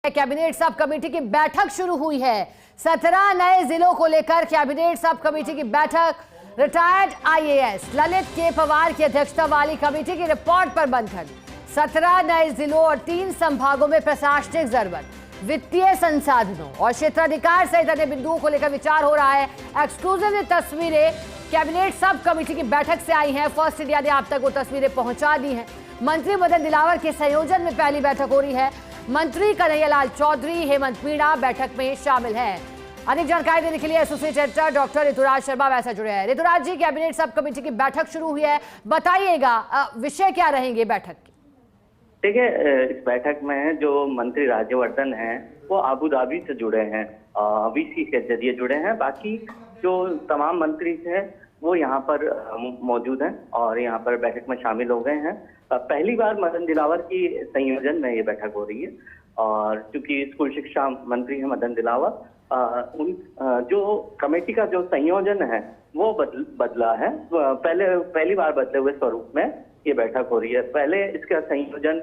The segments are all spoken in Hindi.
कैबिनेट सब कमेटी की बैठक शुरू हुई है। 17 नए जिलों को लेकर कैबिनेट सब कमेटी की बैठक। रिटायर्ड आईएएस ललित के पवार की अध्यक्षता वाली कमेटी की रिपोर्ट पर मंथन। 17 नए जिलों और 3 संभागों में प्रशासनिक जरूरत, वित्तीय संसाधनों और क्षेत्राधिकार सहित अन्य बिंदुओं को लेकर विचार हो रहा है। एक्सक्लूसिव तस्वीरें कैबिनेट सब कमेटी की बैठक से आई हैं। फर्स्ट इंडिया ने आप तक वो तस्वीरें पहुंचा दी हैं। मंत्री मदन दिलावर के संयोजन में पहली बैठक हो रही है। मंत्री कन्हैयालाल चौधरी, हेमंत मीणा बैठक में शामिल हैं। अधिक जानकारी देने के लिए associate editor doctor Rituraj Sharma वैसा जुड़े हैं। Rituraj ji, cabinet subcommittee की बैठक शुरू हुई है, बताइएगा विषय क्या रहेंगे बैठक के? देखिए, इस बैठक में जो मंत्री राज्यवर्धन हैं वो अबू धाबी से जुड़े हैं, वीसी के जरिए जुड़े हैं। बाकी जो तमाम मंत्री हैं वो यहाँ पर मौजूद हैं और यहाँ पर बैठक में शामिल हो गए हैं। पहली बार मदन दिलावर की संयोजन में ये बैठक हो रही है और चूंकि स्कूल शिक्षा मंत्री हैं मदन दिलावर, जो कमेटी का जो संयोजन है वो बदला है। पहली बार बदले हुए स्वरूप में ये बैठक हो रही है। पहले इसका संयोजन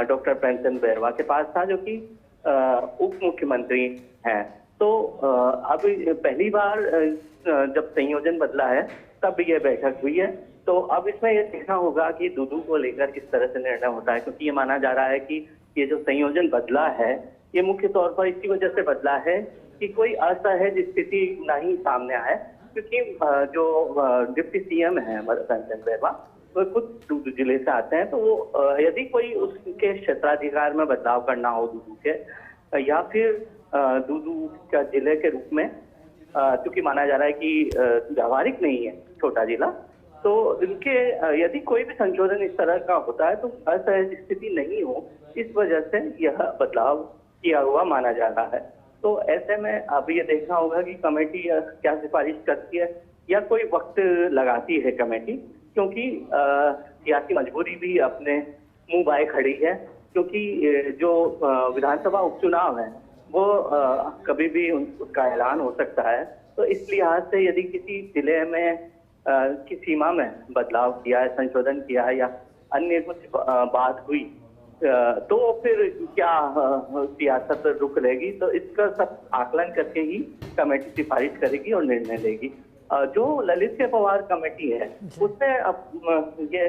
डॉक्टर प्रेमचंद बैरवा के पास था, जो कि उप मुख्यमंत्री हैं। तो अब पहली बार जब संयोजन बदला है तब ये बैठक हुई है। तो अब इसमें ये देखना होगा कि दूधू को लेकर किस तरह से निर्णय होता है, क्योंकि ये माना जा रहा है कि ये जो संयोजन बदला है ये मुख्य तौर पर इसी वजह से बदला है कि कोई असहज स्थिति नहीं सामने आए, क्योंकि जो डिप्टी सीएम है प्रेमचंद बैरवा वो खुद दूधू जिले से आते हैं। तो वो यदि कोई उसके क्षेत्राधिकार में बदलाव करना हो दूधू के, या फिर दूधू का जिले के रूप में, क्योंकि माना जा रहा है कि व्यावहारिक नहीं है छोटा जिला, तो इनके यदि कोई भी संशोधन इस तरह का होता है तो असहज स्थिति नहीं हो, इस वजह से यह बदलाव किया हुआ माना जा रहा है। तो ऐसे में अब ये देखना होगा कि कमेटी क्या सिफारिश करती है या कोई वक्त लगाती है कमेटी, क्योंकि सियासी मजबूरी भी अपने मुंह बाए खड़ी है। क्योंकि जो विधानसभा उपचुनाव है वो कभी भी उसका ऐलान हो सकता है। तो इस लिहाज से यदि किसी जिले में की सीमा में बदलाव किया है, संशोधन किया है या अन्य कुछ बात हुई, तो फिर क्या सियासत रुक लेगी। तो इसका सब आकलन करके ही कमेटी सिफारिश करेगी और निर्णय लेगी। जो ललित के पवार कमेटी है उसने अब ये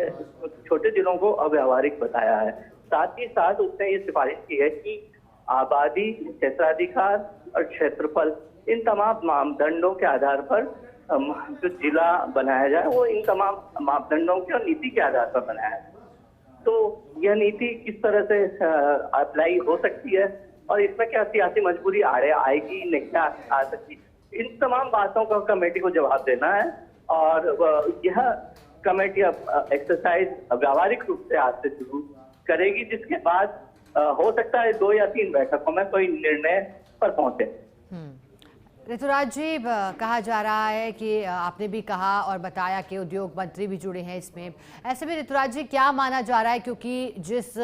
छोटे जिलों को अव्यावहारिक बताया है। साथ ही साथ उसने ये सिफारिश की है कि आबादी, क्षेत्राधिकार और क्षेत्रफल, इन तमाम मापदंडों के आधार पर जो जिला बनाया जाए वो इन तमाम मापदंडों के और नीति के आधार पर बनाया जाए। तो यह नीति किस तरह से अप्लाई हो सकती है और इसमें क्या सियासी मजबूरी आएगी नहीं आ सकती, इन तमाम बातों का कमेटी को जवाब देना है। और यह कमेटी अब एक्सरसाइज व्यावहारिक रूप से आज से शुरू करेगी, जिसके बाद हो सकता है 2 या 3 बैठकों में कोई निर्णय पर पहुंचे। ऋतुराज जी, कहा जा रहा है कि आपने भी कहा और बताया कि उद्योग मंत्री भी जुड़े हैं इसमें। ऐसे में ऋतुराज जी क्या माना जा रहा है, क्योंकि जिस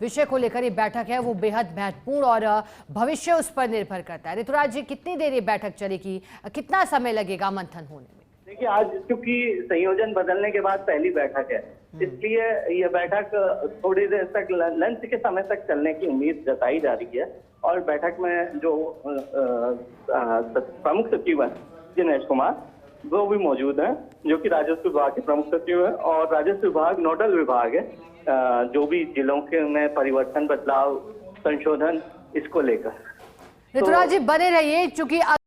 विषय को लेकर ये बैठक है वो बेहद महत्वपूर्ण और भविष्य उस पर निर्भर करता है। ऋतुराज जी, कितनी देर ये बैठक चलेगी, कितना समय लगेगा मंथन होने में? देखिए, आज क्योंकि संयोजन बदलने के बाद पहली बैठक है, इसलिए यह बैठक थोड़ी देर तक लंच के समय तक चलने की उम्मीद जताई जा रही है। और बैठक में जो प्रमुख सचिव हैं जिनेश कुमार, वो भी मौजूद हैं, जो कि राजस्व विभाग के प्रमुख सचिव हैं। और राजस्व विभाग नोडल विभाग है, जो भी जिलों के में परिवर्तन, बदलाव, संशोधन, इसको लेकर। ऋतुराज जी बने रहिए, चूंकि